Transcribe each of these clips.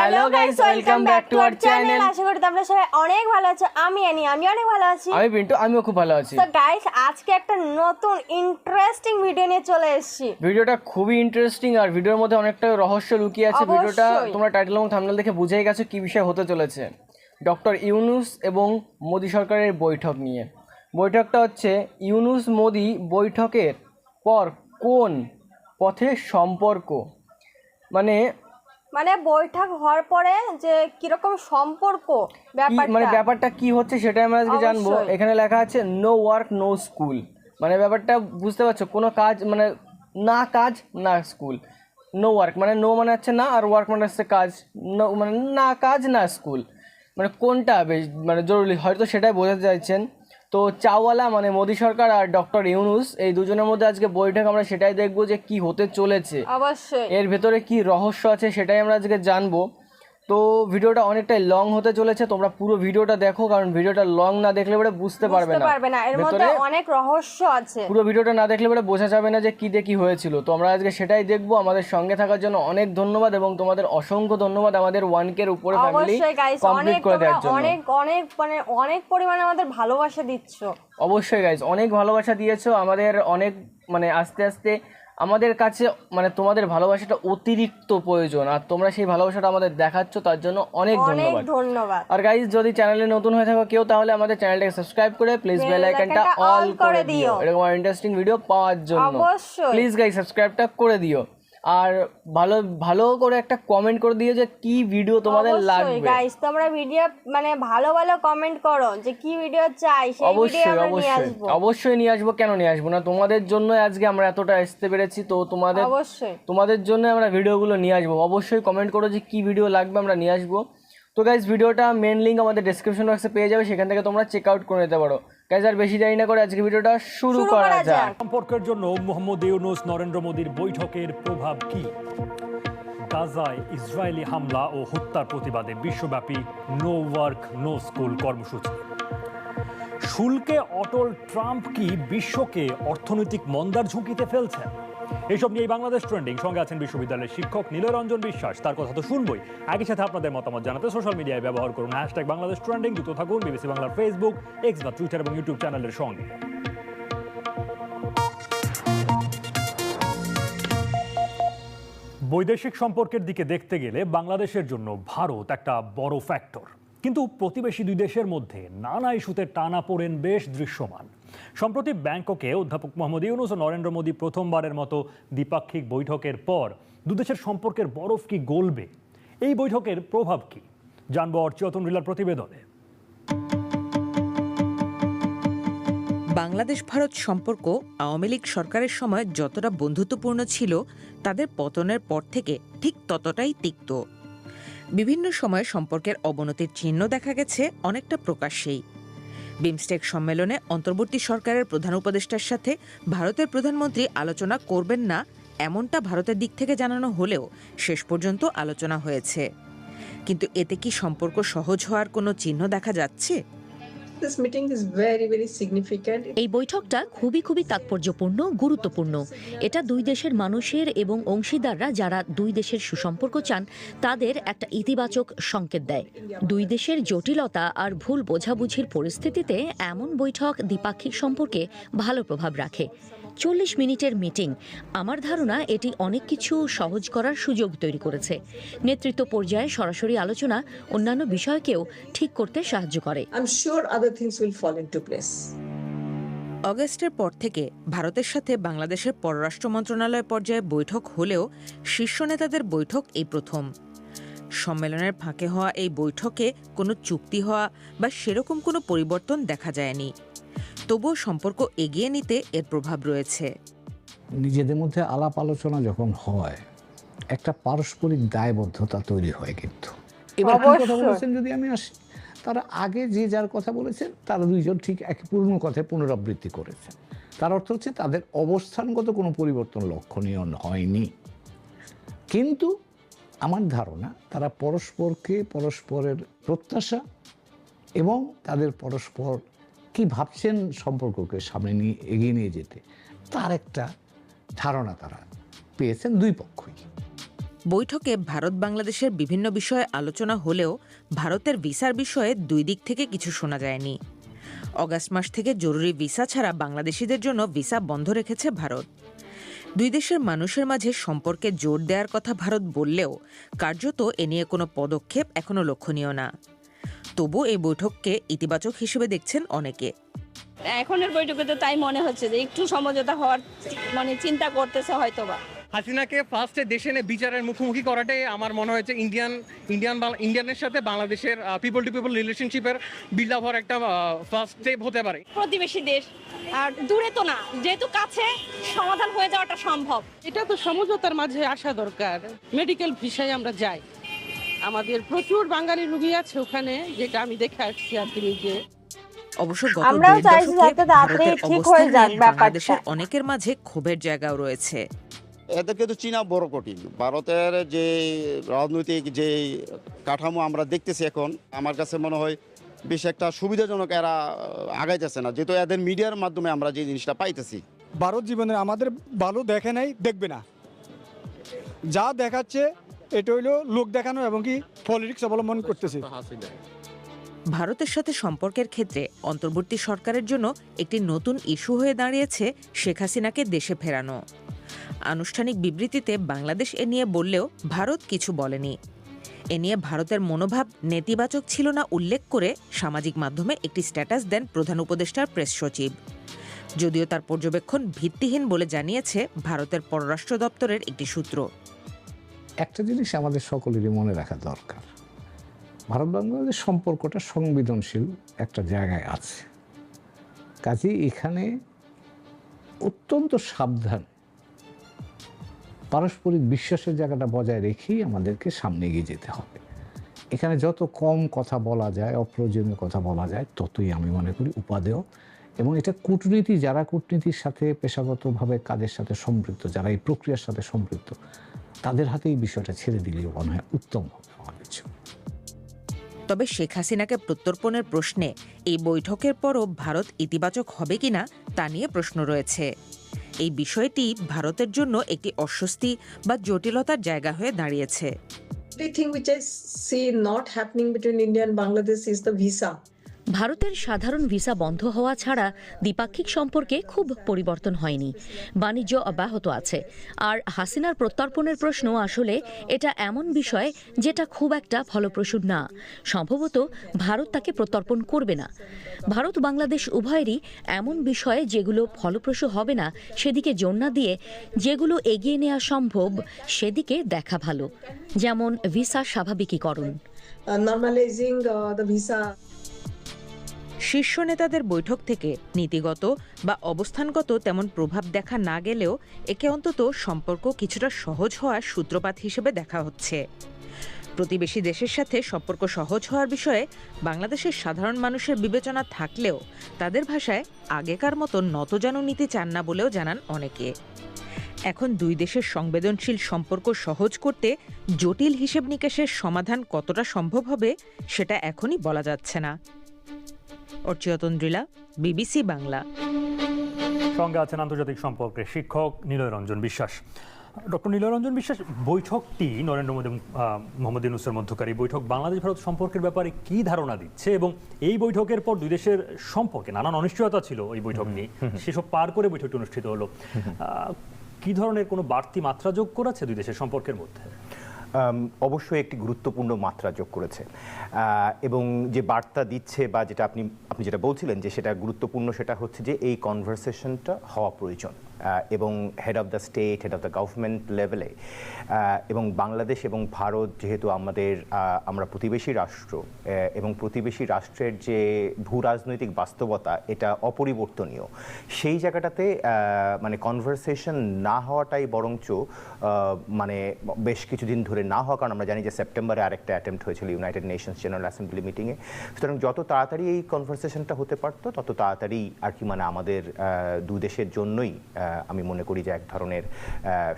Hello guys, welcome back to our channel. আশা করি তোমরা সবাই অনেক ভালো আছো। আমি অনেক ভালো আছি। আমি পিন্টু, আমিও খুব ভালো আছি। তো গাইস, আজকে একটা নতুন ইন্টারেস্টিং ভিডিও নিয়ে চলে এসেছি। ভিডিওটা খুবই ইন্টারেস্টিং আর ভিডিওর মধ্যে অনেকটা রহস্য লুকিয়ে আছে। ভিডিওটা তোমরা টাইটেল এবং থাম্বনেল দেখে বুঝেই গেছো কি বিষয় হতে চলেছে। ডক্টর ইউনূস এবং মোদি সরকারের বৈঠক নিয়ে। বৈঠকটা হচ্ছে ইউনূস মোদি বৈঠকের পর কোন পথে সম্পর্ক, মানে বৈঠক হওয়ার পরে যে কিরকম সম্পর্ক, ব্যাপারটা কি হচ্ছে সেটাই আমরা আজকে জানবো। এখানে লেখা আছে নো ওয়ার্ক নো স্কুল, মানে ব্যাপারটা বুঝতে পারছো, কোনো কাজ মানে না কাজ না স্কুল। নো ওয়ার্ক মানে নো মানে হচ্ছে না, আর ওয়ার্ক মানে হচ্ছে কাজ, মানে না কাজ না স্কুল, মানে কোনটা বেশ মানে জরুরি হয়তো সেটাই বোঝাতে চাইছেন। তো চাওয়ালা মানে মোদি সরকার আর ডক্টর ইউনূস এই দুজনের মধ্যে আজকে বৈঠক, আমরা সেটাই দেখবো যে কি হতে চলেছে, অবশ্যই এর ভেতরে কি রহস্য আছে সেটাই আমরা আজকে জানবো। তো ভিডিওটা অনেকটাই লং হতে চলেছে, তোমরা পুরো ভিডিওটা দেখো, কারণ ভিডিওটা লং না দেখলে পরে বুঝতে পারবে না, এর মধ্যে অনেক রহস্য আছে। পুরো ভিডিওটা না দেখলে পরে বোঝা যাবে না যে কি দিয়ে কি হয়েছিল। তো আমরা আজকে সেটাই দেখবো। আমাদের সঙ্গে থাকার জন্য অনেক ধন্যবাদ এবং তোমাদের অসংখ্য ধন্যবাদ আমাদের 1K এর উপরে ফ্যামিলি কমপ্লিট করে দেওয়ার জন্য। অনেক পরিমাণে আমাদের ভালোবাসা দিচ্ছ। অবশ্যই গাইস, অনেক ভালোবাসা দিয়েছো আমাদের, অনেক মানে আস্তে আস্তে আমাদের কাছে মানে তোমাদের ভালোবাসাটা অতিরিক্ত প্রয়োজন, আর তোমরা সেই ভালোবাসাটা আমাদের দেখাচ্ছ, তার জন্য অনেক ধন্যবাদ। আর গাইস, যদি চ্যানেলে নতুন হয়ে থাকো কেউ, তাহলে আমাদের চ্যানেলটাকে সাবস্ক্রাইব করে প্লিজ বেল আইকনটা অল করে দিও এরকম ইন্টারেস্টিং ভিডিও পাওয়ার জন্য। প্লিজ গাইস, সাবস্ক্রাইবটা করে দিও আর ভালো করে একটা কমেন্ট করে দিও যে কি ভিডিও তোমাদের লাগবে। গাইস, তোমরা ভিডিও মানে ভালো কমেন্ট করো যে কি ভিডিও চাই, সেই ভিডিও আমরা নিয়ে আসব। অবশ্যই নিয়ে আসবো, কেন নিয়ে আসবো না, তোমাদের জন্য আজকে আমরা এতটা আসতে পেরেছি, তো তোমাদের জন্য আমরা ভিডিওগুলো নিয়ে আসবো। অবশ্যই কমেন্ট করো যে কি ভিডিও লাগবে, আমরা নিয়ে আসবো। তো গাইস, ভিডিওটা মেন লিংক আমাদের ডেসক্রিপশন বক্সে পেয়ে যাবে, সেখান থেকে তোমরা চেক আউট করে নিতে পারো। গাইস, আর বেশি দেরি না করে আজকে ভিডিওটা শুরু করা যাক। সম্পর্কের জন্য মোহাম্মদ ইউনূস নরেন্দ্র মোদীর বৈঠকের প্রভাব কি? গাজায় ইসরায়েলি হামলা ও হত্যার প্রতিবাদে বিশ্বব্যাপী নো ওয়ার্ক নো স্কুল কর্মসূচি। শুল্কে অটল ট্রাম্প কি বিশ্বকে অর্থনৈতিক মন্দার ঝুঁকিতে ফেলছেন? এইসব নিয়ে বাংলাদেশ ট্রেন্ডিং, সঙ্গে আছেন বিশ্ববিদ্যালয়ের শিক্ষক নীলরঞ্জন বিশ্বাস, তার কথা তো শুনবই। একই সাথে আপনাদের মতামত জানাতে সোশ্যাল মিডিয়ায় ব্যবহার করুন #বাংলাদেশ ট্রেন্ডিং। যুক্ত থাকুন বিবিসি বাংলার ফেসবুক, এক্স বা টুইটার এবং ইউটিউব চ্যানেলের সঙ্গে। বৈদেশিক সম্পর্কের দিকে দেখতে গেলে বাংলাদেশের জন্য ভারত একটা বড় ফ্যাক্টর, কিন্তু প্রতিবেশী দুই দেশের মধ্যে নানা ইস্যুতে টানাপোড়েন বেশ দৃশ্যমান। সম্প্রতি ব্যাংককে অধ্যাপক মোহাম্মদ ইউনূস ও নরেন্দ্র মোদী প্রথমবারের মতো দ্বিপাক্ষিক বৈঠকের পর দুদেশের সম্পর্কের বরফ কি গলবে? এই বৈঠকের প্রভাব কি জানবো অর্চিয়তন রিলার প্রতিবেদনে। বাংলাদেশ ভারত সম্পর্ক আওয়ামী লীগ সরকারের সময় যতটা বন্ধুত্বপূর্ণ ছিল, তাদের পতনের পর থেকে ঠিক ততটাই তিক্ত। বিভিন্ন সময়ে সম্পর্কের অবনতির চিহ্ন দেখা গেছে অনেকটা প্রকাশ্যেই। বিমস্টেক সম্মেলনে অন্তর্বর্তী সরকারের প্রধান উপদেষ্টার সাথে ভারতের প্রধানমন্ত্রী আলোচনা করবেন না, এমনটা ভারতের দিক থেকে জানানো হলেও শেষ পর্যন্ত আলোচনা হয়েছে। কিন্তু এতে কি সম্পর্ক সহজ হওয়ার কোনো চিহ্ন দেখা যাচ্ছে? এই বৈঠকটা খুবই তাৎপর্যপূর্ণ, গুরুত্বপূর্ণ। এটা দুই দেশের মানুষের এবং অংশীদাররা যারা দুই দেশের সুসম্পর্ক চান তাদের একটা ইতিবাচক সংকেত দেয়। দুই দেশের জটিলতা আর ভুল বোঝাবুঝির পরিস্থিতিতে এমন বৈঠক দ্বিপাক্ষিক সম্পর্কে ভালো প্রভাব রাখে। 40 মিনিটের মিটিং, আমার ধারণা এটি অনেক কিছু সহজ করার সুযোগ তৈরি করেছে। নেতৃত্ব পর্যায়ে সরাসরি আলোচনা অন্যান্য বিষয়কেও ঠিক করতে সাহায্য করে। অগস্টের পর থেকে ভারতের সাথে বাংলাদেশের পররাষ্ট্র মন্ত্রণালয় পর্যায়ে বৈঠক হলেও শীর্ষ নেতাদের বৈঠক এই প্রথম। সম্মেলনের ফাঁকে হওয়া এই বৈঠকে কোনো চুক্তি হওয়া বা সেরকম কোনো পরিবর্তন দেখা যায়নি। তবুও সম্পর্ক এগিয়ে নিতে এর প্রভাব রয়েছে। নিজেদের মধ্যে আলাপ আলোচনা যখন হয়, একটা পারস্পরিক দায়বদ্ধতা তৈরি হয়। কিন্তু এবার কি কথা বলেছেন যদি আমি আসি, তারা আগে যে যার কথা বলেছেন তারা দুইজন ঠিক এক পূর্ণ কথায় পুনরাবৃত্তি করেছেন। তার অর্থ হচ্ছে তাদের অবস্থানগত কোনো পরিবর্তন লক্ষণীয় হয়নি। কিন্তু আমার ধারণা তারা পরস্পরের প্রত্যাশা এবং তাদের পরস্পর কি ভাবছেন সম্পর্ককে সামনে নিয়ে এগিয়ে নিয়ে যেতে, তার একটা ধারণা তারা পেয়েছেন দুই পক্ষই। বৈঠকে ভারত বাংলাদেশের বিভিন্ন বিষয়ে আলোচনা হলেও ভারতের ভিসার বিষয়ে দুই দিক থেকে কিছু শোনা যায়নি। অগাস্ট মাস থেকে জরুরি ভিসা ছাড়া বাংলাদেশিদের জন্য ভিসা বন্ধ রেখেছে ভারত। দুই দেশের মানুষের মাঝে সম্পর্কে জোর দেওয়ার কথা ভারত বললেও কার্যত এ নিয়ে কোনো পদক্ষেপ এখনো লক্ষণীয় না। তবু এই বৈঠককে ইতিবাচক হিসেবে দেখছেন অনেকে। এখনের বৈঠকে তো তাই মনে হচ্ছে যে একটু সমঝোতা হওয়ার মানে চিন্তা করতেছে হয়তোবা। হাসিনাকে ফার্স্টে দেশে এনে বিচারের মুখোমুখি করাটাই আমার মনে হয়েছে ইন্ডিয়ানের সাথে বাংলাদেশের পিপল টু পিপল রিলেশনশিপের বিল্ড আপ হওয়ার একটা ফার্স্ট স্টেপ হতে পারে। প্রতিবেশী দেশ আর দূরে তো না, যেহেতু কাছে সমাধান হয়ে যাওয়াটা সম্ভব। এটা তো সমঝোতার মাঝে আসা দরকার। মেডিকেল ভিসায় আমরা যাই, আমাদের প্রচুর বাঙালি রোগী আছে ওখানে, যেটা আমি দেখে আসছি আর কি নিজে। অবশ্য গত আমরাও দেড় চাইছি দশকে যাতে তাড়াতাড়ি ভারতের ঠিক অবস্থান হয়ে যাক নিয়ে ব্যাপারটা। বাংলাদেশের অনেকের মাঝে ক্ষোভের জায়গাও রয়েছে। এদেরকে তো চীনা বড় কঠিন। ভারতের যে রাজনৈতিক যে কাঠামো আমরা দেখতেছি এখন, আমার কাছে মনে হয় বেশ একটা সুবিধাজনক এরা আগাইতেছে না, যেহেতু এদের মিডিয়ার মাধ্যমে আমরা যে জিনিসটা পাইতেছি। ভারত জীবনে আমাদের ভালো দেখে নাই, দেখবে না। যা দেখাচ্ছে এটা হইলো লোক দেখানো এবং কি পলিটিক্স অবলম্বন করতেছে। ভারতের সাথে সম্পর্কের ক্ষেত্রে অন্তর্বর্তী সরকারের জন্য একটি নতুন ইস্যু হয়ে দাঁড়িয়েছে শেখ হাসিনাকে দেশে ফেরানো। আনুষ্ঠানিক বিবৃতিতে বাংলাদেশ এ নিয়ে বললেও ভারত কিছু বলেনি। এ নিয়ে ভারতের মনোভাব নেতিবাচক ছিল না উল্লেখ করে সামাজিক মাধ্যমে একটি স্ট্যাটাস দেন প্রধান উপদেষ্টার প্রেস সচিব। যদিও তার পর্যবেক্ষণ ভিত্তিহীন বলে জানিয়েছে ভারতের পররাষ্ট্র দপ্তরের একটি সূত্র। একটা জিনিস আমাদের সকলেরই মনে রাখা দরকার, ভারত বাংলাদেশ সম্পর্কটা সংবেদনশীল একটা জায়গায় আছে। কাজেই এখানে অত্যন্ত সাবধান, পারস্পরিক বিশ্বাসের জায়গাটা বজায় রেখেই আমাদেরকে সামনে এগিয়ে যেতে হবে। এখানে যত কম কথা বলা যায়, অপ্রয়োজনীয় কথা বলা যায়, ততই আমি মনে করি উপাদেয়। এবং এটা কূটনীতি, যারা কূটনীতির সাথে পেশাগতভাবে কাজের সাথে সম্পৃক্ত, যারা এই প্রক্রিয়ার সাথে সম্পৃক্ত, তাদের হাতে এই বিষয়টা ছেড়ে দিলেও মনে হয় উত্তম হবে আমার কিছু। তবে শেখ হাসিনাকে প্রত্যর্পণের প্রশ্নে এই বৈঠকের পরও ভারত ইতিবাচক হবে কিনা তা নিয়ে প্রশ্ন রয়েছে। এই বিষয়টি ভারতের জন্য একটি অস্বস্তি বা জটিলতার জায়গা হয়ে দাঁড়িয়েছে। The thing which I see not happening between India and Bangladesh is the visa. ভারতের সাধারণ ভিসা বন্ধ হওয়া ছাড়া দ্বিপাক্ষিক সম্পর্কে খুব পরিবর্তন হয়নি, বাণিজ্য অব্যাহত আছে। আর হাসিনার প্রত্যর্পণের প্রশ্ন আসলে এটা এমন বিষয় যেটা খুব একটা ফলপ্রসূ না। সম্ভবত ভারত তাকে প্রত্যর্পণ করবে না। ভারত বাংলাদেশ উভয়েরই এমন বিষয়ে যেগুলো ফলপ্রসূ হবে না সেদিকে জোর না দিয়ে যেগুলো এগিয়ে নেওয়া সম্ভব সেদিকে দেখা ভালো, যেমন ভিসা স্বাভাবিকীকরণ। Normalizing the visa. শীর্ষ নেতাদের বৈঠক থেকে নীতিগত বা অবস্থানগত তেমন প্রভাব দেখা না গেলেও একে অন্তত সম্পর্ক কিছুটা সহজ হওয়ার সূত্রপাত হিসেবে দেখা হচ্ছে। প্রতিবেশী দেশের সাথে সম্পর্ক সহজ হওয়ার বিষয়ে বাংলাদেশের সাধারণ মানুষের বিবেচনা থাকলেও তাদের ভাষায় আগেকার মতো নতজানু নীতি চান না বলেও জানান অনেকে। এখন দুই দেশের সংবেদনশীল সম্পর্ক সহজ করতে জটিল হিসেব নিকেশের সমাধান কতটা সম্ভব হবে সেটা এখনই বলা যাচ্ছে না। অর্চিয়তন্দ্রিলা, বিবিসি বাংলা। সঙ্গে আছেন আন্তর্জাতিক সম্পর্কের শিক্ষক নিলয় রঞ্জন বিশ্বাস। ডক্টর নিলয় রঞ্জন বিশ্বাস, বৈঠকটি নরেন্দ্র মোদী মোহাম্মদ ইউনূসের মধ্যকার এই বৈঠক বাংলাদেশ ভারত সম্পর্কের ব্যাপারে কি ধারণা দিচ্ছে, এবং এই বৈঠকের পর দুই দেশের সম্পর্কে নানান অনিশ্চয়তা ছিল এই বৈঠক নিয়ে, সেসব পার করে বৈঠকটি অনুষ্ঠিত হলো, কি ধরনের কোনো বাড়তি মাত্রা যোগ করেছে দুই দেশের সম্পর্কের মধ্যে? অবশ্যই একটি গুরুত্বপূর্ণ মাত্রা যোগ করেছে, এবং যে বার্তা দিচ্ছে বা যেটা আপনি যেটা বলছিলেন যে সেটা গুরুত্বপূর্ণ, সেটা হচ্ছে যে এই কনভারসেশনটা হওয়া প্রয়োজন এবং head of the state, head of the government লেভেলে। এবং বাংলাদেশ এবং ভারত যেহেতু আমরা প্রতিবেশী রাষ্ট্র, এবং প্রতিবেশী রাষ্ট্রের যে ভূ রাজনৈতিক বাস্তবতা এটা অপরিবর্তনীয়, সেই জায়গাটাতে মানে কনভারসেশন না হওয়াটাই বরঞ্চ মানে বেশ কিছুদিন ধরে না হওয়া, কারণ আমরা জানি যে সেপ্টেম্বরে আরেকটা অ্যাটেম্প্ট হয়েছিল ইউনাইটেড নেশনস জেনারেল অ্যাসেম্বলি মিটিংয়ে। সুতরাং যত তাড়াতাড়ি এই কনভারসেশনটা হতে পারতো তত তাড়াতাড়ি আর কি মানে আমাদের দু দেশের জন্যই আমি মনে করি যে এক ধরনের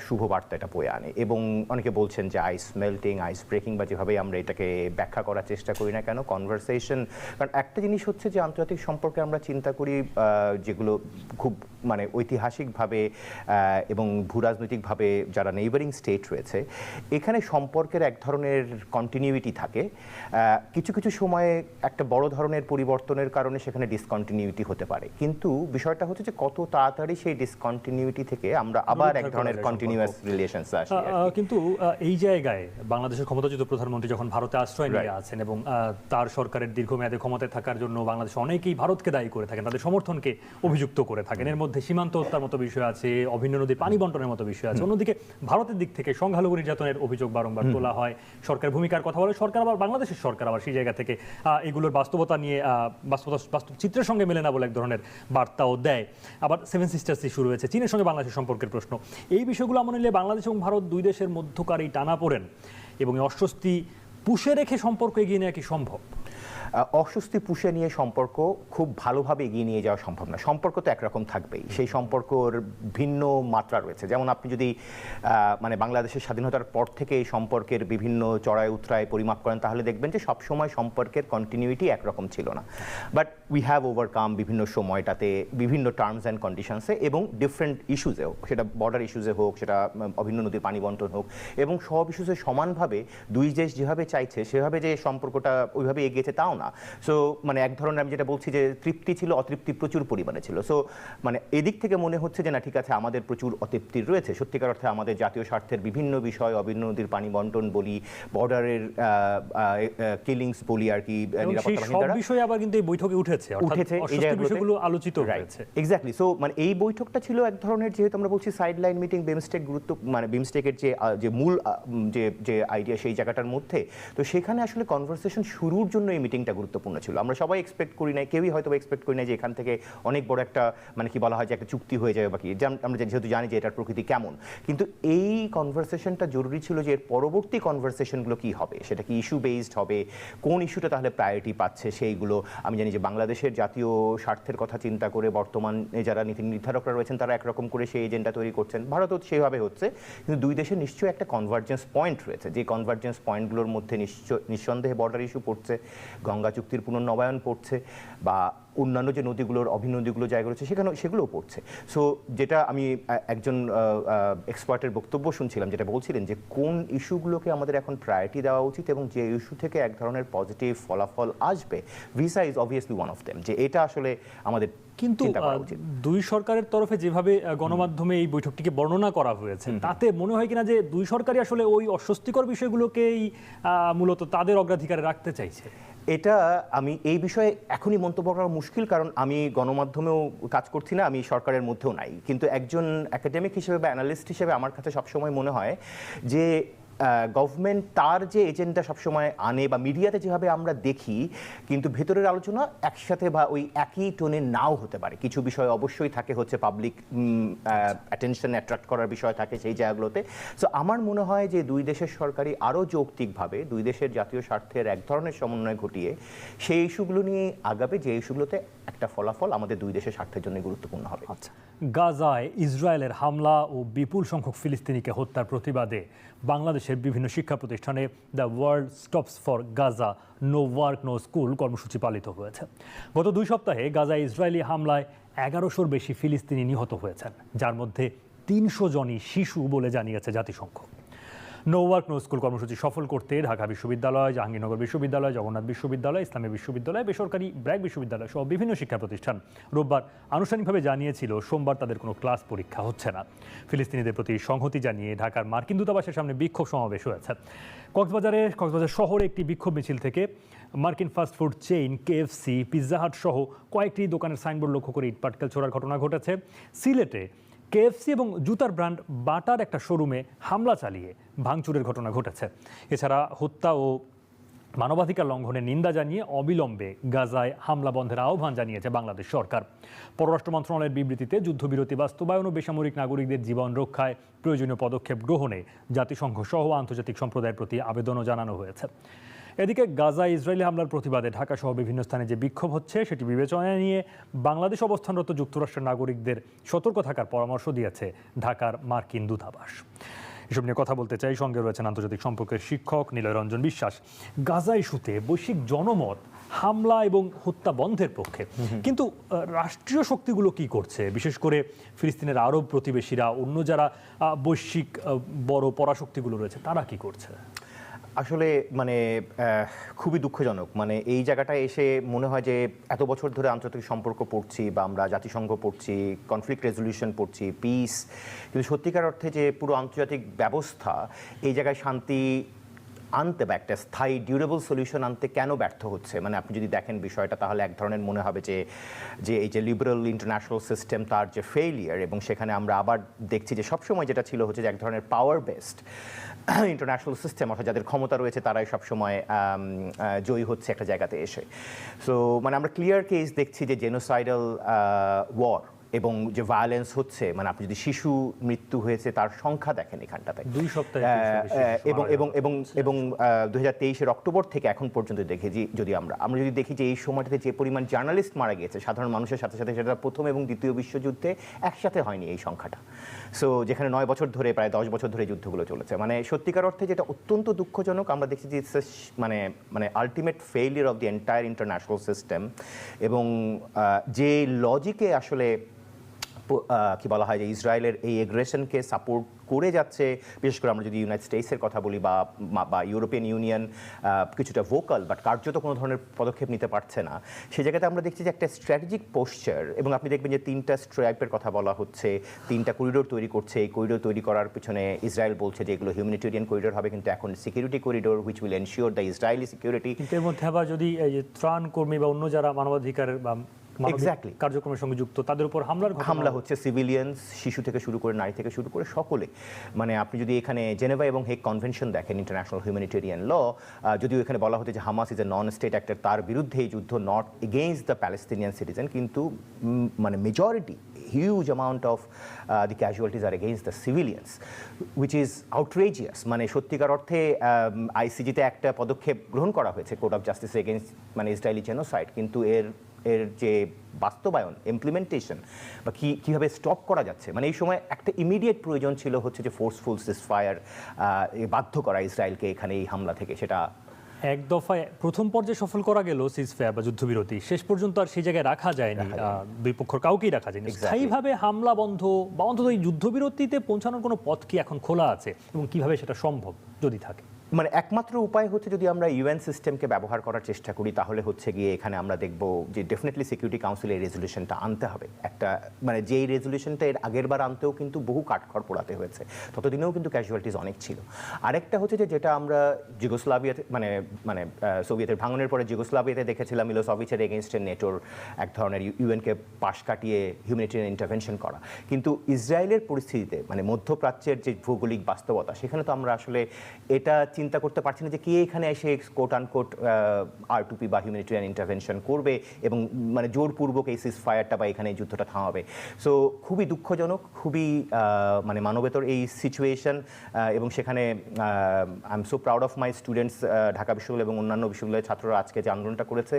শুভ বার্তা এটা বয়ে আনে। এবং অনেকে বলছেন যে আইস মেল্টিং, আইস ব্রেকিং বা যেভাবে আমরা এটাকে ব্যাখ্যা করার চেষ্টা করি না কেন, কনভারসেশন, কারণ একটা জিনিস হচ্ছে যে আন্তর্জাতিক সম্পর্কে আমরা চিন্তা করি যেগুলো খুব মানে ঐতিহাসিকভাবে এবং ভূরাজনৈতিকভাবে যারা নেইবারিং স্টেট রয়েছে, এখানে সম্পর্কের এক ধরনের কন্টিনিউইটি থাকে। কিছু কিছু সময়ে একটা বড় ধরনের পরিবর্তনের কারণে সেখানে ডিসকন্টিনিউইটি হতে পারে, কিন্তু বিষয়টা হচ্ছে যে কত তাড়াতাড়ি সেই ডিসকন্টিনিউইটি থেকে আমরা আবার এক ধরনের কন্টিনিউয়াস রিলেশনস আসি। কিন্তু এই জায়গায় বাংলাদেশের ক্ষমতাচ্যুত প্রধানমন্ত্রী যখন ভারতে আশ্রয় নিয়ে আছেন এবং তার সরকারের দীর্ঘমেয়াদে ক্ষমতায় থাকার জন্য বাংলাদেশ অনেকেই ভারতকে দায়ী করে থাকেন, তাদের সমর্থনকে অভিযুক্ত করে থাকেন। এর মধ্যে সীমান্ত হত্যার মতো বিষয় আছে, অভিন্ন নদীর পানি বন্টনের মতো বিষয় আছে। অন্যদিকে ভারতের দিক থেকে সংখ্যালঘু নির্যাতনের অভিযোগ বারংবার তোলা হয়, সরকার ভূমিকার কথা বলে সরকার, আবার বাংলাদেশের সরকার আবার সেই জায়গা থেকে এগুলোর বাস্তবতা নিয়ে বাস্তব চিত্রের সঙ্গে মেলে না বলে এক ধরনের বার্তাও দেয়। আবার সেভেন সিস্টার্স ইস্যু রয়েছে, চীনের সঙ্গে বাংলাদেশের সম্পর্কের প্রশ্ন। এই বিষয়গুলো মনে নিলে বাংলাদেশ এবং ভারত দুই দেশের মধ্যকার এই টানাপোড়েন এবং অস্বস্তি পুষে রেখে সম্পর্ক এগিয়ে নেওয়া কি সম্ভব? অস্বস্তি পুষে নিয়ে সম্পর্ক খুব ভালোভাবে এগিয়ে নিয়ে যাওয়া সম্ভব না। সম্পর্ক তো একরকম থাকবেই, সেই সম্পর্কর ভিন্ন মাত্রা রয়েছে। যেমন আপনি যদি মানে বাংলাদেশের স্বাধীনতার পর থেকে এই সম্পর্কের বিভিন্ন চড়াই উতরাই পরিমাপ করেন, তাহলে দেখবেন যে সবসময় সম্পর্কের কন্টিনিউইটি একরকম ছিল না। বাট উই হ্যাভ ওভারকাম বিভিন্ন সময়টাতে বিভিন্ন টার্মস অ্যান্ড কন্ডিশনসে এবং ডিফারেন্ট ইস্যুজেও, সেটা বর্ডার ইস্যুজে হোক, সেটা অভিন্ন নদীর পানি বন্টন হোক, এবং সব ইস্যুজে সমানভাবে দুই দেশ যেভাবে চাইছে সেভাবে যে সম্পর্কটা ওইভাবে এগিয়েছে তাও না। সো মানে এক ধরনের আমি যেটা বলছি যে তৃপ্তি ছিল, অতৃপ্তি প্রচুর পরিমাণে ছিল। সো মানে এদিক থেকে মনে হচ্ছে যে না, ঠিক আছে, আমাদের প্রচুর অতৃপ্তি রয়েছে। সত্যিকার অর্থে আমাদের জাতীয় স্বার্থের বিভিন্ন বিষয়, অভিন্ন নদীর পানি বন্টন বলি, বর্ডারের কিলিংস বলি আর কি, নিরাপত্তা বাহিনীর বিষয় আবার কিন্তু এই বৈঠকে উঠেছে, এই বিষয়গুলো আলোচিত হয়েছে। এক্স্যাক্টলি। সো মানে এই বৈঠকটা ছিল এক ধরনের, যেহেতু আমরা বলছি সাইডলাইন মিটিং, বিমস্টেক গুরুত্ব, মানে বিমস্টেকের যে মূল যে আইডিয়া সেই জায়গাটার মধ্যে, তো সেখানে আসলে কনভারসেশন শুরুর জন্য এই মিটিংটা গুরুত্বপূর্ণ ছিল। আমরা সবাই এক্সপেক্ট করি নাই, কেউই হয়তো এক্সপেক্ট করি নাই যে এখান থেকে অনেক বড় একটা মানে কি বলা হয় যে একটা চুক্তি হয়ে যাবে বাকি, আমরা যেহেতু জানি যে এটার প্রকৃতি কেমন। কিন্তু এই কনভারসেশনটা জরুরি ছিল যে এর পরবর্তী কনভারসেশনগুলো কি হবে, সেটা কি ইস্যু বেসড হবে, কোন ইস্যুটা তাহলে প্রায়োরিটি পাচ্ছে সেইগুলো। আমি জানি যে বাংলাদেশের জাতীয় স্বার্থের কথা চিন্তা করে বর্তমানে যারা নীতি নির্ধারকরা রয়েছেন তারা একরকম করে সেই এজেন্ডা তৈরি করছেন, ভারতও সেভাবে হচ্ছে। কিন্তু দুই দেশের নিশ্চয়ই একটা কনভার্জেন্স পয়েন্ট রয়েছে, যে কনভার্জেন্স পয়েন্টগুলোর মধ্যে নিঃসন্দেহে বর্ডার ইস্যু পড়ছে, গঙ্গা চুক্তির পুনর্নবায়ন পড়ছে, বা অন্যান্য যে নদীগুলোর অভিন্ন নদীগুলো জায়গা রয়েছে সেগুলোও পড়ছে। সো যেটা আমি একজন এক্সপার্টের বক্তব্য শুনছিলাম, যেটা বলছিলেন যে কোন ইস্যুগুলোকে আমাদের এখন প্রায়োরিটি দেওয়া উচিত এবং যে ইস্যু থেকে এক ধরনের পজিটিভ ফলাফল আসবে, visa is obviously one of them, যে এটা আসলে আমাদের। কিন্তু দুই সরকারের তরফে যেভাবে গণমাধ্যমে এই বৈঠকটিকে বর্ণনা করা হয়েছে, তাতে মনে হয় কিনা যে দুই সরকারই আসলে ওই অস্বস্তিকর বিষয়গুলোকেই মূলত তাদের অগ্রাধিকারে রাখতে চাইছে? এটা আমি এই বিষয়ে এখনই মন্তব্য করা মুশকিল, কারণ আমি গণমাধ্যমেও কাজ করছি না, আমি সরকারের মধ্যেও নাই। কিন্তু একজন একাডেমিক হিসেবে বা অ্যানালিস্ট হিসেবে আমার কাছে সবসময় মনে হয় যে গভর্নমেন্ট তার যে এজেন্ডা সবসময় আনে বা মিডিয়াতে যেভাবে আমরা দেখি, কিন্তু ভেতরের আলোচনা একসাথে বা ওই একই টোনে নাও হতে পারে। কিছু বিষয় অবশ্যই থাকে হচ্ছে পাবলিক অ্যাটেনশন অ্যাট্রাক্ট করার বিষয় থাকে সেই জায়গাগুলোতে। সো আমার মনে হয় যে দুই দেশের সরকারই আরও যৌক্তিকভাবে দুই দেশের জাতীয় স্বার্থের এক ধরনের সমন্বয় ঘটিয়ে সেই ইস্যুগুলো নিয়ে আগাবে, যে ইস্যুগুলোতে একটা ফলাফল আমাদের দুই দেশের স্বার্থের জন্য গুরুত্বপূর্ণ হবে। আচ্ছা, গাজায় ইসরায়েলের হামলা ও বিপুল সংখ্যক ফিলিস্তিনিকে হত্যার প্রতিবাদে বাংলাদেশের বিভিন্ন শিক্ষা প্রতিষ্ঠানে the world stops for Gaza no work no school কর্মসূচি পালিত হয়েছে। গত 2 সপ্তাহে গাজায় ইসরায়েলি হামলায় 1100-র বেশি ফিলিস্তিনি নিহত হয়েছেন, যার মধ্যে 300 জনই শিশু বলে জানিয়েছে জাতিসংঘ। নো ওয়ার্ক নো স্কুল কর্মসূচি সফল করতে ঢাকা বিশ্ববিদ্যালয়, জাহাঙ্গীরনগর বিশ্ববিদ্যালয়, জগন্নাথ বিশ্ববিদ্যালয়, ইসলামী বিশ্ববিদ্যালয়, বেসরকারি ব্র্যাক বিশ্ববিদ্যালয় সহ বিভিন্ন শিক্ষা প্রতিষ্ঠান রোববার আনুষ্ঠানিকভাবে জানিয়েছিল সোমবার তাদের কোনো ক্লাস পরীক্ষা হচ্ছে না। ফিলিস্তিনিদের প্রতি সংহতি জানিয়ে ঢাকার মার্কিন দূতাবাসের সামনে বিক্ষোভ সমাবেশ হয়েছে। কক্সবাজার শহরে একটি বিক্ষোভ মিছিল থেকে মার্কিন fast food chain KFC, Pizza Hut সহ কয়েকটি দোকানের সাইনবোর্ড লক্ষ্য করে ইটপাটকেল ছোড়ার ঘটনা ঘটেছে। সিলেটে KFC এবং জুতার ব্র্যান্ড বাটার একটা শোরুমে হামলা চালিয়ে ভাঙচুরের ঘটনা ঘটেছে। এছাড়া হত্যা ও মানবাধিকার লঙ্ঘনের নিন্দা জানিয়ে অবিলম্বে গাজায় হামলা বন্ধের আহ্বান জানিয়েছে বাংলাদেশ সরকার। পররাষ্ট্র মন্ত্রণালয়ের বিবৃতিতে যুদ্ধবিরতি বাস্তবায়ন ও বেসামরিক নাগরিকদের জীবন রক্ষায় প্রয়োজনীয় পদক্ষেপ গ্রহণে জাতিসংঘ সহ আন্তর্জাতিক সম্প্রদায়ের প্রতি আবেদনও জানানো হয়েছে। এদিকে গাজায় ইসরায়েলি হামলার প্রতিবাদে ঢাকা সহ বিভিন্ন স্থানে যে বিক্ষোভ হচ্ছে সেটি বিবেচনায় নিয়ে বাংলাদেশ অবস্থানরত যুক্তরাষ্ট্রের নাগরিকদের সতর্ক থাকার পরামর্শ দিয়েছে ঢাকার মার্কিন দূতাবাস। এসব নিয়ে কথা বলতে চাই, সঙ্গে রয়েছেন আন্তর্জাতিক সম্পর্কের শিক্ষক নিলয় রঞ্জন বিশ্বাস। গাজা ইস্যুতে বৈশ্বিক জনমত হামলা এবং হত্যা বন্ধের পক্ষে, কিন্তু রাষ্ট্রীয় শক্তিগুলো কি করছে? বিশেষ করে ফিলিস্তিনের আরব প্রতিবেশীরা, অন্য যারা বৈশ্বিক বড় পরাশক্তিগুলো রয়েছে, তারা কি করছে? আসলে মানে খুবই দুঃখজনক। মানে এই জায়গাটায় এসে মনে হয় যে এত বছর ধরে আন্তর্জাতিক সম্পর্ক পড়ছি বা আমরা জাতিসংঘ পড়ছি, কনফ্লিক্ট রেজলিউশন পড়ছি, পিস, কিন্তু সত্যিকার অর্থে যে পুরো আন্তর্জাতিক ব্যবস্থা এই জায়গায় শান্তি আনতে বা একটা স্থায়ী ডিউরেবল সলিউশন আনতে কেন ব্যর্থ হচ্ছে? মানে আপনি যদি দেখেন বিষয়টা, তাহলে এক ধরনের মনে হবে যে এই যে লিবারাল ইন্টারন্যাশনাল সিস্টেম তার যে ফেইলিয়ার, এবং সেখানে আমরা আবার দেখছি যে সবসময় যেটা ছিল হচ্ছে যে এক ধরনের পাওয়ার বেসড ইন্টারন্যাশনাল সিস্টেম, অর্থাৎ যাদের ক্ষমতা রয়েছে তারাই সবসময় জয়ী হচ্ছে একটা জায়গাতে এসে। সো মানে আমরা ক্লিয়ার কেস দেখছি যে জেনোসাইডাল ওয়ার এবং যে ভায়োলেন্স হচ্ছে, মানে আপনি যদি শিশু মৃত্যু হয়েছে তার সংখ্যা দেখেন এখানটাতে 2 সপ্তাহে এবং এবং এবং এবং 2023 অক্টোবর থেকে এখন পর্যন্ত দেখেছি, যদি আমরা যদি দেখি যে এই সময়টাতে যে পরিমাণ জার্নালিস্ট মারা গিয়েছে সাধারণ মানুষের সাথে সাথে, সেটা প্রথম এবং দ্বিতীয় বিশ্বযুদ্ধে একসাথে হয়নি এই সংখ্যাটা। সো যেখানে 9 বছর ধরে, প্রায় 10 বছর ধরে যুদ্ধগুলো চলেছে, মানে সত্যিকার অর্থে যেটা অত্যন্ত দুঃখজনক। আমরা দেখছি যে মানে ultimate failure of the entire international system, এবং যে লজিকে আসলে কি বলা হয় যে ইসরায়েলের এই এগ্রেশনকে সাপোর্ট করে যাচ্ছে, বিশেষ করে আমরা যদি ইউনাইটেড স্টেটসের কথা বলি বা ইউরোপিয়ান ইউনিয়ন কিছুটা ভোকাল বাট কার্যত কোনো ধরনের পদক্ষেপ নিতে পারছে না, সেই জায়গাতে আমরা দেখছি যে একটা স্ট্র্যাটেজিক পোশ্চার। এবং আপনি দেখবেন যে 3টা স্ট্রাইপের কথা বলা হচ্ছে, 3টা করিডোর তৈরি করছে। এই করিডোর তৈরি করার পিছনে ইসরায়েল বলছে যে এগুলো হিউম্যানিটেরিয়ান করিডোর হবে, কিন্তু এখন security corridor which will ensure the Israeli security. এর মধ্যে আবার যদি এই যে ত্রাণ কর্মী বা অন্য যারা মানবাধিকারের বা এক্স্যাক্টলি কার্যক্রমের সঙ্গে যুক্ত, তাদের উপর হামলা হচ্ছে, সিভিলিয়ানস, শিশু থেকে শুরু করে নারী থেকে শুরু করে সকলে। মানে আপনি যদি এখানে জেনেভা এবং হেগ কনভেনশন দেখেন, ইন্টারন্যাশনাল হিউম্যানিটেরিয়ান ল, যদিও এখানে বলা হচ্ছে যে Hamas is a non state actor, তার বিরুদ্ধে এই যুদ্ধ, not against the Palestinian citizen, কিন্তু মানে majority huge amount of the casualties are against the civilians, which is outrageous. মানে সত্যিকার অর্থে আইসিজিতে একটা পদক্ষেপ গ্রহণ করা হয়েছে, কোর্ট অফ জাস্টিস এগেইনস্ট মানে ইসরায়েলি জেনোসাইড, কিন্তু এর যে বাস্তবায়ন, ইমপ্লিমেন্টেশন বা কীভাবে স্টপ করা যাচ্ছে, মানে এই সময় একটা ইমিডিয়েট প্রয়োজন ছিল হচ্ছে যে ফোর্সফুল সিজফায়ার, বাধ্য করা ইসরায়েলকে এখানে এই হামলা থেকে। সেটা এক দফায় প্রথম পর্যায়ে সফল করা গেল সিজফায়ার বা যুদ্ধবিরতি, শেষ পর্যন্ত আর সেই জায়গায় রাখা যায়নি, দুই পক্ষের কাউকেই রাখা যায়নি। স্থায়ীভাবে হামলা বন্ধ বা অন্তত এই যুদ্ধবিরতিতে পৌঁছানোর কোনো পথ কি এখন খোলা আছে, এবং কিভাবে সেটা সম্ভব যদি থাকে? মানে একমাত্র উপায় হচ্ছে যদি আমরা ইউএন সিস্টেমকে ব্যবহার করার চেষ্টা করি, তাহলে হচ্ছে গিয়ে এখানে আমরা দেখব যে ডেফিনেটলি সিকিউরিটি কাউন্সিল এই রেজলিউশনটা আনতে হবে। একটা মানে যেই রেজলিউশনটা এর আগের বার আনতেও কিন্তু বহু কাঠখড় পোড়াতে হয়েছে, ততদিনেও কিন্তু ক্যাজুয়ালিটিস অনেক ছিল। আরেকটা হচ্ছে যে যেটা আমরা যুগোস্লাভিয়াতে মানে সোভিয়েতের ভাঙনের পরে যুগোস্লাভিয়াতে দেখেছিলাম, মিলোসেভিচের এগেনস্টে নেটোর এক ধরনের ইউএনকে পাশ কাটিয়ে হিউম্যানিটেরিয়ান ইন্টারভেনশন করা। কিন্তু ইসরায়েলের পরিস্থিতিতে, মানে মধ্যপ্রাচ্যের যে ভৌগোলিক বাস্তবতা, সেখানে তো আমরা আসলে এটা চিন্তা করতে পারছি না যে কে এখানে এসে কোট আনকোট R2P বা হিউম্যানিটেরিয়ান ইন্টারভেনশন করবে এবং মানে জোরপূর্বক এই সিজফায়ারটা বা এখানে এই যুদ্ধটা থামাবে। সো খুবই দুঃখজনক, খুবই মানে মানবেতর এই সিচুয়েশন। এবং সেখানে I am so proud of my students, Dhaka বিশ্ববিদ্যালয় এবং অন্যান্য বিশ্ববিদ্যালয়ের ছাত্ররা আজকে যে আন্দোলনটা করেছে,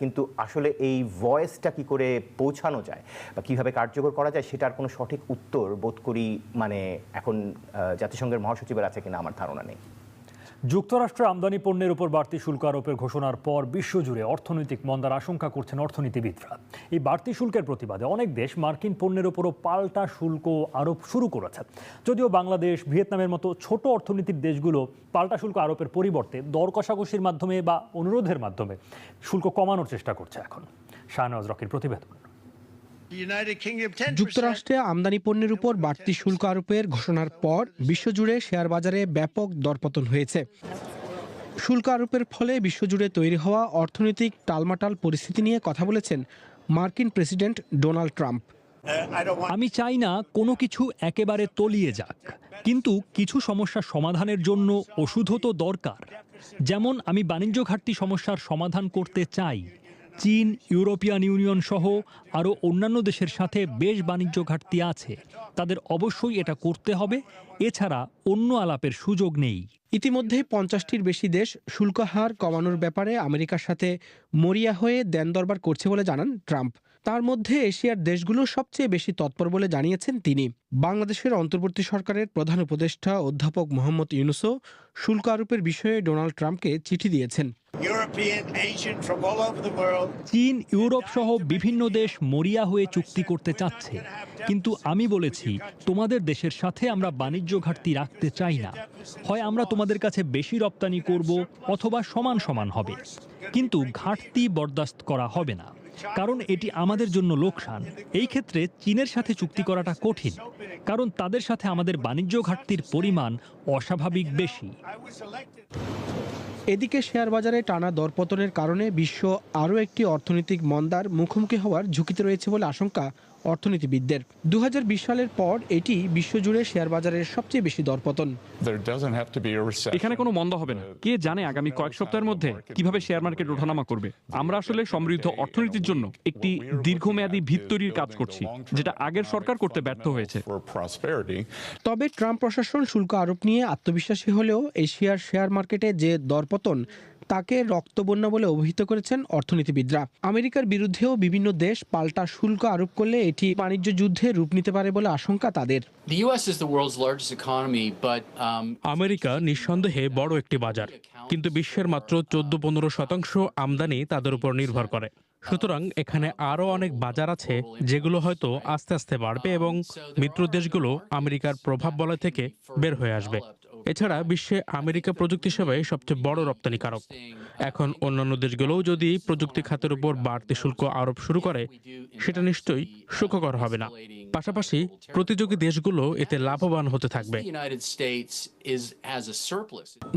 কিন্তু আসলে এই ভয়েসটা কি করে পৌঁছানো যায় বা কীভাবে কার্যকর করা যায়, সেটার কোনো সঠিক উত্তর বোধ করি মানে এখন জাতিসংঘের মহাসচিবের আছে কিনা আমার ধারণা নেই। যুক্তরাষ্ট্রের আমদানি পণ্যের উপর বাড়তি শুল্ক আরোপের ঘোষণার পর বিশ্বজুড়ে অর্থনৈতিক মন্দার আশঙ্কা করছেন অর্থনীতিবিদরা। এই বাড়তি শুল্কের প্রতিবাদে অনেক দেশ মার্কিন পণ্যের উপরও পাল্টা শুল্ক আরোপ শুরু করেছে। যদিও বাংলাদেশ, ভিয়েতনামের মতো ছোট অর্থনীতির দেশগুলো পাল্টা শুল্ক আরোপের পরিবর্তে দর কষাকষির মাধ্যমে বা অনুরোধের মাধ্যমে শুল্ক কমানোর চেষ্টা করছে এখন। শাহনওয়াজ রকির প্রতিবেদন। যুক্তরাষ্ট্রে আমদানি পণ্যের উপর বাড়তি শুল্ক আরোপের ঘোষণার পর বিশ্বজুড়ে শেয়ার বাজারে ব্যাপক দরপতন হয়েছে। শুল্ক আরোপের ফলে বিশ্বজুড়ে তৈরি হওয়া অর্থনৈতিক টালমাটাল পরিস্থিতি নিয়ে কথা বলেছেন মার্কিন প্রেসিডেন্ট ডোনাল্ড ট্রাম্প। আমি চাই না কোনো কিছু একেবারে তলিয়ে যাক, কিন্তু কিছু সমস্যার সমাধানের জন্য ওষুধও তো দরকার। যেমন আমি বাণিজ্য ঘাটতি সমস্যার সমাধান করতে চাই, চীন, ইউরোপিয়ান ইউনিয়ন সহ আরও অন্যান্য দেশের সাথে বেশ বাণিজ্য ঘাটতি আছে। তাদের অবশ্যই এটা করতে হবে, এছাড়া অন্য আলাপের সুযোগ নেই। ইতিমধ্যে 50টির বেশি দেশ শুল্ক হার কমানোর ব্যাপারে আমেরিকার সাথে মরিয়া হয়ে দেন দরবার করছে বলে জানান ট্রাম্প। তার মধ্যে এশিয়ার দেশগুলো সবচেয়ে বেশি তৎপর বলে জানিয়েছেন তিনি। বাংলাদেশের অন্তর্বর্তী সরকারের প্রধান উপদেষ্টা অধ্যাপক মোহাম্মদ ইউনূসও শুল্ক আরোপের বিষয়ে ডোনাল্ড ট্রাম্পকে চিঠি দিয়েছেন। চীন, ইউরোপ সহ বিভিন্ন দেশ মরিয়া হয়ে চুক্তি করতে চাচ্ছে, কিন্তু আমি বলেছি তোমাদের দেশের সাথে আমরা বাণিজ্য ঘাটতি রাখতে চাই না। হয় আমরা তোমাদের কাছে বেশি রপ্তানি করব অথবা সমান সমান হবে, কিন্তু ঘাটতি বরদাস্ত করা হবে না, কারণ এটি আমাদের জন্য লোকসান। এই ক্ষেত্রে চীনের সাথে চুক্তি করাটা কঠিন, কারণ তাদের সাথে আমাদের বাণিজ্য ঘাটতির পরিমাণ অস্বাভাবিক বেশি। এদিকে শেয়ার বাজারে টানা দরপতনের কারণে বিশ্ব আরও একটি অর্থনৈতিক মন্দার মুখোমুখি হওয়ার ঝুঁকিতে রয়েছে বলে আশঙ্কা অর্থনীতিবিদদের। 2020 সালের পর এটি বিশ্বজুড়ে শেয়ার বাজারের সবচেয়ে বেশি দরপতন। এখানে কোনো মন্দা হবে না। কে জানে আগামী কয়েক সপ্তাহের মধ্যে কিভাবে শেয়ার মার্কেট ওঠানামা করবে। আমরা আসলে সমৃদ্ধ অর্থনীতির জন্য একটি দীর্ঘমেয়াদী ভিত তৈরির কাজ করছি, যেটা আগের সরকার করতে ব্যর্থ হয়েছে। তবে ট্রাম্প প্রশাসন শুল্ক আরোপ নিয়ে আত্মবিশ্বাসী হলেও এশিয়ার শেয়ার মার্কেটে যে দরপতন তাকে রক্তবন্যা বলে অভিহিত করেছেন অর্থনীতিবিদরা। আমেরিকার বিরুদ্ধেও বিভিন্ন দেশ পাল্টা শুল্ক আরোপ করলে এটি বাণিজ্য যুদ্ধে রূপ নিতে পারে বলে আশঙ্কা তাদের। আমেরিকা নিঃসন্দেহে বড় একটি বাজার, কিন্তু বিশ্বের মাত্র 14-15% আমদানি তাদের উপর নির্ভর করে। সুতরাং এখানে আরও অনেক বাজার আছে যেগুলো হয়তো আস্তে আস্তে বাড়বে এবং মিত্র দেশগুলো আমেরিকার প্রভাব বলয় থেকে বের হয়ে আসবে। এছাড়া বিশ্বে আমেরিকা প্রযুক্তি সেবায় সবচেয়ে বড় রপ্তানিকারক। এখন অন্যান্য দেশগুলোও যদি প্রযুক্তি খাতের উপর বাড়তি শুল্ক আরোপ শুরু করে, সেটা নিশ্চয়ই সুখকর হবে না। পাশাপাশি প্রতিযোগী দেশগুলো এতে লাভবান হতে থাকবে।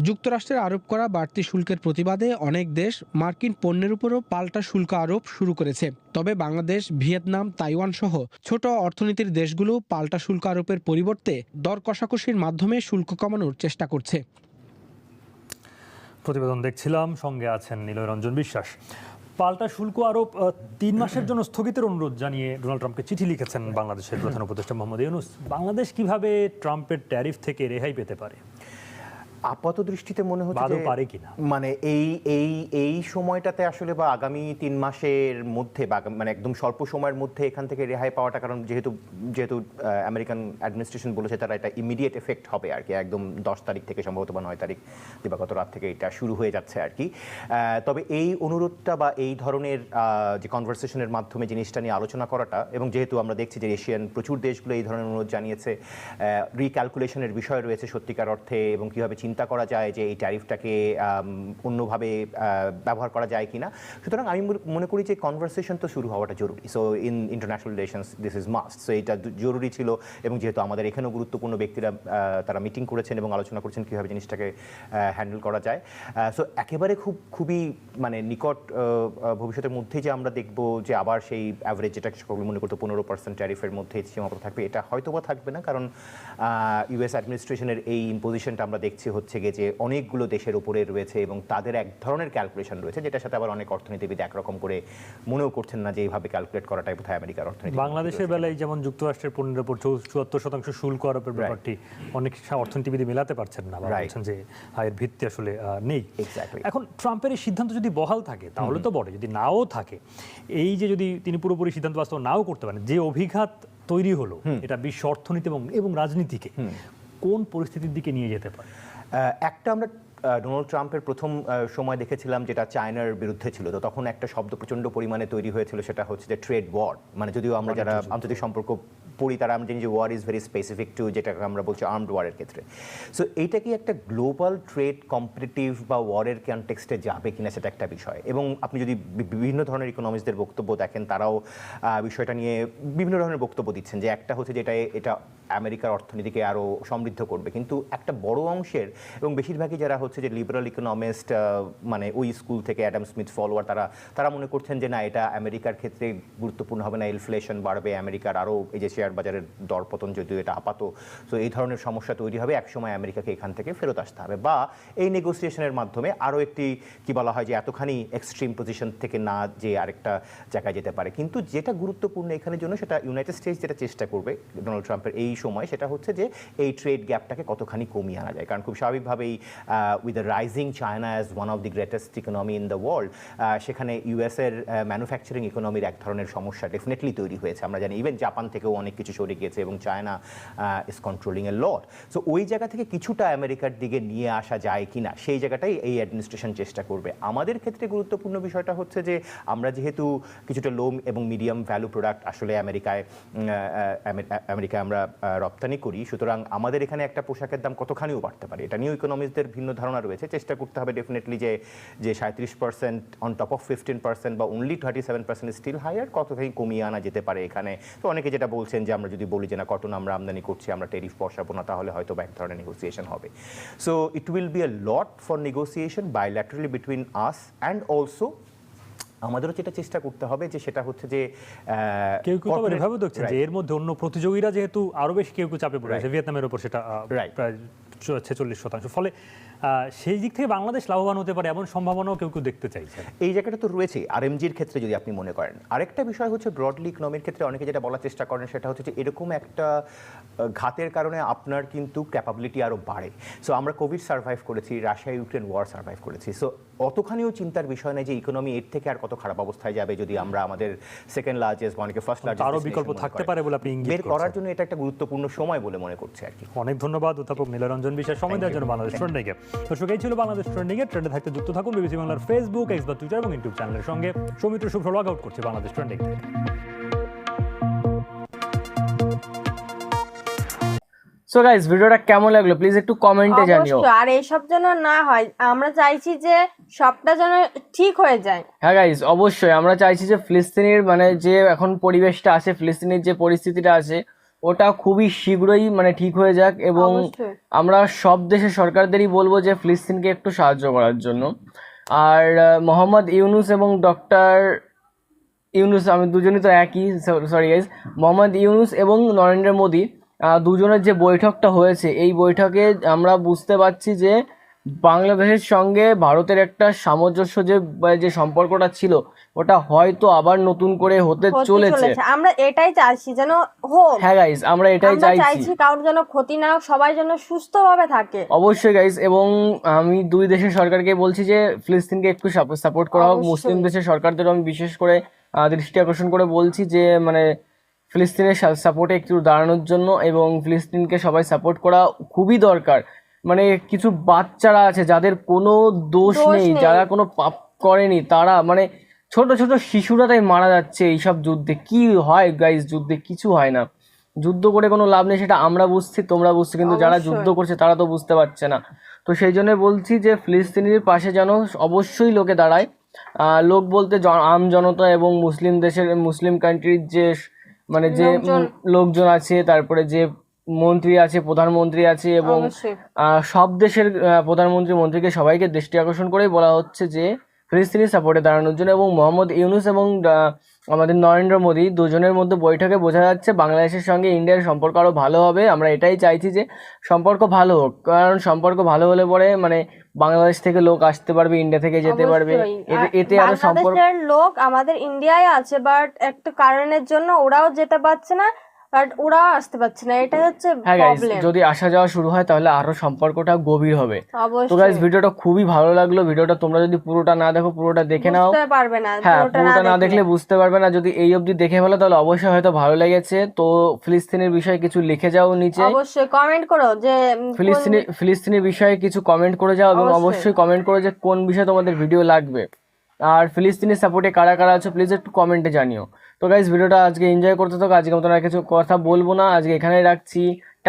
যুক্তরাষ্ট্রের আরোপ করা বাড়তি শুল্কের প্রতিবাদে অনেক দেশ মার্কিন পণ্যের উপরও পাল্টা শুল্ক আরোপ শুরু করেছে। তবে বাংলাদেশ, ভিয়েতনাম, তাইওয়ান সহ ছোট অর্থনীতির দেশগুলো পাল্টা শুল্ক আরোপের পরিবর্তে দর কষাকষির মাধ্যমে শুল্ক কমানোর চেষ্টা করছে। প্রতিবেদন দেখছিলাম, সঙ্গে আছেন নিলয় রঞ্জন বিশ্বাস। পাল্টা শুল্ক আরোপ 3 মাসের জন্য স্থগিতের অনুরোধ জানিয়ে ডোনাল্ড ট্রাম্পকে চিঠি লিখেছেন বাংলাদেশের প্রধান উপদেষ্টা মোহাম্মদ ইউনূস। বাংলাদেশ কিভাবে ট্রাম্পের ট্যারিফ থেকে রেহাই পেতে পারে? আপাত দৃষ্টিতে মনে হচ্ছে পারে কিনা, মানে এই সময়টাতে আসলে বা আগামী 3 মাসের মধ্যে বা মানে একদম স্বল্প সময়ের মধ্যে এখান থেকে রেহাই পাওয়াটা, কারণ যেহেতু আমেরিকান অ্যাডমিনিস্ট্রেশন বলেছে তারা এটা ইমিডিয়েট এফেক্ট হবে আর কি, একদম 10 তারিখ থেকে সম্ভবত বা 9 তারিখ দিবাগত রাত থেকে এটা শুরু হয়ে যাচ্ছে আর কি। তবে এই অনুরোধটা বা এই ধরনের যে কনভারসেশনের মাধ্যমে জিনিসটা নিয়ে আলোচনা করাটা, এবং যেহেতু আমরা দেখছি যে এশিয়ান প্রচুর দেশগুলো এই ধরনের অনুরোধ জানিয়েছে, রিক্যালকুলেশনের বিষয় রয়েছে সত্যিকার অর্থে, এবং কীভাবে চিন্তা করা যায় যে এই ট্যারিফটাকে অন্যভাবে ব্যবহার করা যায় কিনা। সুতরাং আমি মনে করি যে কনভারসেশন তো শুরু হওয়াটা জরুরি। So in international relations this is must. So এটা জরুরি ছিল, এবং যেহেতু আমাদের এখানেও গুরুত্বপূর্ণ ব্যক্তিরা তারা মিটিং করেছেন এবং আলোচনা করছেন কীভাবে জিনিসটাকে হ্যান্ডেল করা যায়। সো একেবারে খুবই মানে নিকট ভবিষ্যতের মধ্যেই যে আমরা দেখব যে আবার সেই অ্যাভারেজ যেটা সকলে মনে করতো 15% ট্যারিফের মধ্যে সীমাবদ্ধ থাকবে, এটা হয়তো বা থাকবে না, কারণ ইউএস অ্যাডমিনিস্ট্রেশনের এই ইম্পোজিশনটা আমরা দেখছি হচ্ছে গিয়ে যে অনেকগুলো দেশের উপরে রয়েছে এবং তাদের এক ধরনের ক্যালকুলেশন রয়েছে, যেটার সাথে আবার অনেক অর্থনীতিবিদ একরকম করে মনেও করছেন না যে এইভাবে ক্যালকুলেট করাটাই বোধহয় আমেরিকার অর্থনীতি। বাংলাদেশের বেলায় যেমন যুক্তরাষ্ট্রের পণ্যের উপর 74% শুল্ক আরোপের ব্যাপারটি অনেক অর্থনীতিবিদ মেলাতে পারছেন না, বা বলছেন যে এর ভিত্তি আসলে নেই। এখন ট্রাম্পের এই সিদ্ধান্ত যদি বহাল থাকে তাহলে তো বড়, যদি নাও থাকে, এই যে যদি তিনি পুরোপুরি সিদ্ধান্ত বাস্তব নাও করতে পারেন, যে অভিঘাত তৈরি হলো এটা বিশ্ব অর্থনীতি এবং রাজনীতিকে কোন পরিস্থিতির দিকে নিয়ে যেতে পারে? একটা আমরা ডোনাল্ড ট্রাম্পের প্রথম সময় দেখেছিলাম যেটা চায়নার বিরুদ্ধে ছিল, তো তখন একটা শব্দ প্রচণ্ড পরিমাণে তৈরি হয়েছিল, সেটা হচ্ছে যে ট্রেড ওয়ার। মানে যদিও আমরা যারা আন্তর্জাতিক সম্পর্ক পড়ি তারা আমরা জানি যে war is very specific to যেটাকে আমরা বলছি আর্মড ওয়ারের ক্ষেত্রে। সো এইটা কি একটা গ্লোবাল ট্রেড কম্পিটিটিভ বা ওয়ারের কনটেক্সটে যাবে কিনা সেটা একটা বিষয়। এবং আপনি যদি বিভিন্ন ধরনের ইকোনমিস্টদের বক্তব্য দেখেন, তারাও বিষয়টা নিয়ে বিভিন্ন ধরনের বক্তব্য দিচ্ছেন, যে একটা হচ্ছে যে এটা আমেরিকার অর্থনীতিকে আরও সমৃদ্ধ করবে, কিন্তু একটা বড় অংশের এবং বেশিরভাগই যারা হচ্ছে যে লিবারাল ইকোনমিস্ট, মানে ওই স্কুল থেকে অ্যাডাম স্মিথ ফলোয়ার, তারা মনে করছেন যে না, এটা আমেরিকার ক্ষেত্রে গুরুত্বপূর্ণ হবে না, ইনফ্লেশন বাড়বে, আমেরিকার আরও এই যে শেয়ার বাজারের দরপতন যদিও এটা আপাত, তো এই ধরনের সমস্যা তৈরি হবে, একসময় আমেরিকাকে এখান থেকে ফেরত আসতে হবে, বা এই নেগোসিয়েশনের মাধ্যমে আরও একটি কি বলা হয় যে এতখানি এক্সট্রিম পজিশন থেকে না যে আরেকটা জায়গায় যেতে পারে। কিন্তু যেটা গুরুত্বপূর্ণ এখানের জন্য, সেটা ইউনাইটেড স্টেটস যেটা চেষ্টা করবে ডোনাল্ড ট্রাম্পের এই সময়, সেটা হচ্ছে যে এই ট্রেড গ্যাপটাকে কতখানি কমিয়ে আনা যায়। কারণ খুব স্বাভাবিকভাবেই with the rising China as one of the greatest economy in the world, সেখানে ইউএসের ম্যানুফ্যাকচারিং ইকোনমির এক ধরনের সমস্যা ডেফিনেটলি তৈরি হয়েছে। আমরা জানি ইভেন জাপান থেকেও অনেক কিছু সরে গিয়েছে এবং China is controlling A lot. So ওই জায়গা থেকে কিছুটা আমেরিকার দিকে নিয়ে আসা যায় কিনা, সেই জায়গাটাই এই অ্যাডমিনিস্ট্রেশন চেষ্টা করবে। আমাদের ক্ষেত্রে গুরুত্বপূর্ণ বিষয়টা হচ্ছে যে আমরা যেহেতু কিছুটা লো এবং মিডিয়াম ভ্যালু প্রোডাক্ট আসলে আমেরিকায় আমরা রপ্তানি করি, সুতরাং আমাদের এখানে একটা পোশাকের দাম কতখানিও বাড়তে পারে, এটা নিয়েও ইকোনমিস্টদের ভিন্ন ধারণা রয়েছে। চেষ্টা করতে হবে ডেফিনেটলি যে 37% অন টপ অফ 15% বা অনলি 37% স্টিল হায়ার, কতখানি কমিয়ে আনা যেতে পারে এখানে। তো অনেকে যেটা বলছেন যে আমরা যদি বলি যে না, কটন আমরা আমদানি করছি, আমরা টেরিফ বসাবো না, তাহলে হয়তো বা এক ধরনের নেগোসিয়েশন হবে। So it will be a lot for negotiation bilaterally between us and also আমাদেরও যেটা চেষ্টা করতে হবে যে সেটা হচ্ছে যে কেউ কেউ আবার এভাবে দেখছে যে এর মধ্যে অন্য প্রতিযোগীরা যেহেতু আরো বেশি কেউ চাপে পড়ে আছে, ভিয়েতনামের উপর সেটা প্রায় 46%, ফলে সেই দিক থেকে বাংলাদেশ লাভবান হতে পারে এমন সম্ভাবনাও কেউ কেউ দেখতে চাইছে। এই জায়গাটা তো রয়েছে আরএমজির ক্ষেত্রে যদি আপনি মনে করেন। আরেকটা বিষয় হচ্ছে ব্রডলি ইকোনমির ক্ষেত্রে অনেকে যেটা বলার চেষ্টা করেন সেটা হচ্ছে যে এরকম একটা ঘাতের কারণে আপনার কিন্তু ক্যাপাবিলিটি আরও বাড়ে। সো আমরা কোভিড সার্ভাইভ করেছি, রাশিয়া ইউক্রেন ওয়ার সার্ভাইভ করেছি, সো অতখানিও চিন্তার বিষয় নেই যে ইকোনমি এর থেকে আর কত খারাপ অবস্থায় যাবে যদি আমরা আমাদের সেকেন্ড লার্জেস্ট বা অনেকে ফার্স্ট লার্জেস্ট আরও বিকল্প থাকতে পারে বলে আপনি ইঙ্গিত করছেন। করার জন্য এটা একটা গুরুত্বপূর্ণ সময় বলে মনে করছে আর কি। অনেক ধন্যবাদ অধ্যাপক নীলরঞ্জন বিশ্বাস সময় দেওয়ার জন্য বাংলাদেশ ট্রেন্ডিংয়ে। দর্শক, এই ছিল বাংলাদেশ ট্রেন্ডিংয়ে। ট্রেন্ডে থাকতে যুক্ত থাকুন বিবিসি বাংলার ফেসবুক, এক্স বা টুইটার এবং ইউটিউব চ্যানেলের সঙ্গে। সৌমিত্র শুভ্র লগ আউট করছে বাংলাদেশ ট্রেন্ডিং। সো গাইস, ভিডিওটা কেমন লাগলো প্লিজ একটু কমেন্টে জানিও। আর এইসব যেন না হয়, আমরা চাইছি যে সবটা যেন ঠিক হয়ে যায়। হ্যাঁ গাইস, অবশ্যই আমরা চাইছি যে ফিলিস্তিনের মানে যে এখন পরিবেশটা আছে, ফিলিস্তিনের যে পরিস্থিতিটা আছে, ওটা খুবই শীঘ্রই মানে ঠিক হয়ে যাক, এবং আমরা সব দেশের সরকারদেরই বলবো যে ফিলিস্তিনকে একটু সাহায্য করার জন্য। আর মোহাম্মদ ইউনুস এবং ডক্টর ইউনুস, আমি দুজনই তো একই, সরি গাইস, মোহাম্মদ ইউনুস এবং নরেন্দ্র মোদী দুজনের যে বৈঠকটা হয়েছে, এই বৈঠকে আমরা বুঝতে পারছি যে বাংলাদেশের সঙ্গে ভারতের একটা সামঞ্জস্য যে সম্পর্কটা ছিল, ওটা হয়তো আবার নতুন করে হতে চলেছে। আমরা এটাই চাইছি যেন হোক। হ্যাঁ গাইস, আমরা এটাই চাইছি, কারোর যেন ক্ষতি না হোক, সবাই যেন সুস্থভাবে থাকে। অবশ্যই গাইস, এবং আমি দুই দেশের সরকারকে বলছি যে ফিলিস্তিনকে একটু সাপোর্ট করা হোক। মুসলিম দেশের সরকারদেরও আমি বিশেষ করে দৃষ্টি আকর্ষণ করে বলছি যে মানে ফিলিস্তিনের সাপোর্টে একটু দাঁড়ানোর জন্য, এবং ফিলিস্তিনকে সবাই সাপোর্ট করা খুবই দরকার। মানে কিছু বাচ্চারা আছে যাদের কোনো দোষ নেই, যারা কোনো পাপ করেনি, তারা মানে ছোট ছোট শিশুরা তাই মারা যাচ্ছে এইসব যুদ্ধে। কি হয় গাইস, যুদ্ধে কিছু হয় না, যুদ্ধ করে কোনো লাভ নেই, সেটা আমরা বুঝছি, তোমরা বুঝছি, কিন্তু যারা যুদ্ধ করছে তারা তো বুঝতে পারছে না। তো সেই জন্য বলছি যে ফিলিস্তিনির পাশে যেন অবশ্যই লোকে দাঁড়ায়। লোক বলতে আম জনতা এবং মুসলিম কান্ট্রির যে মানে যে লোকজন আছে, তারপরে যে মন্ত্রী আছে, প্রধানমন্ত্রী আছে, এবং সব দেশের মন্ত্রীকে সবাইকে দৃষ্টি আকর্ষণ করেই বলা হচ্ছে যে ফিলিস্তিনি সাপোর্টে দাঁড়ানোর জন্য। এবং মোহাম্মদ ইউনুস এবং আমাদের নরেন্দ্র মোদী দুজনের মধ্যে বৈঠকে বোঝা যাচ্ছে বাংলাদেশের সঙ্গে ইন্ডিয়ার সম্পর্ক আরও ভালো হবে। আমরা এটাই চাইছি যে সম্পর্ক ভালো হোক, কারণ সম্পর্ক ভালো হলে পরে মানে বাংলাদেশ থেকে লোক আসতে পারবে, ইন্ডিয়া থেকে যেতে পারবে, এতে আরো সম্পর্ক। লোক আমাদের ইন্ডিয়ায় আছে, বাট একটা কারণের জন্য ওরাও যেতে পারছে না, বাট ওরাও আসতে পারছে না, এটা হচ্ছে প্রবলেম। যদি আসা যাওয়া শুরু হয় তাহলে আরো সম্পর্কটা গভীর হবে। তো গাইস, ভিডিওটা খুবই ভালো লাগলো। ভিডিওটা তোমরা যদি পুরোটা না দেখো, পুরোটা দেখে নাও। হ্যাঁ, পুরোটা না দেখলে বুঝতে পারবে না। যদি এই অবধি দেখে ফেলো তাহলে অবশ্যই হয়তো ভালো লেগেছে। তো ফিলিস্তিনের বিষয়ে কিছু লিখে যাও নিচে, অবশ্যই কমেন্ট করো যে ফিলিস্তিনের বিষয়ে কিছু কমেন্ট করে যাও, এবং অবশ্যই কমেন্ট করো যে কোন বিষয়ে তোমাদের ভিডিও লাগবে। আর ফিলিস্তিনের সাপোর্টে কারা কারা আছো প্লিজ একটু কমেন্টে জানিও। তো গাইস, ভিডিওটা আজকে এনজয় করতে থাকো। আজকে মতন আর কিছু কথা বলবো না, আজকে এখানেই রাখছি।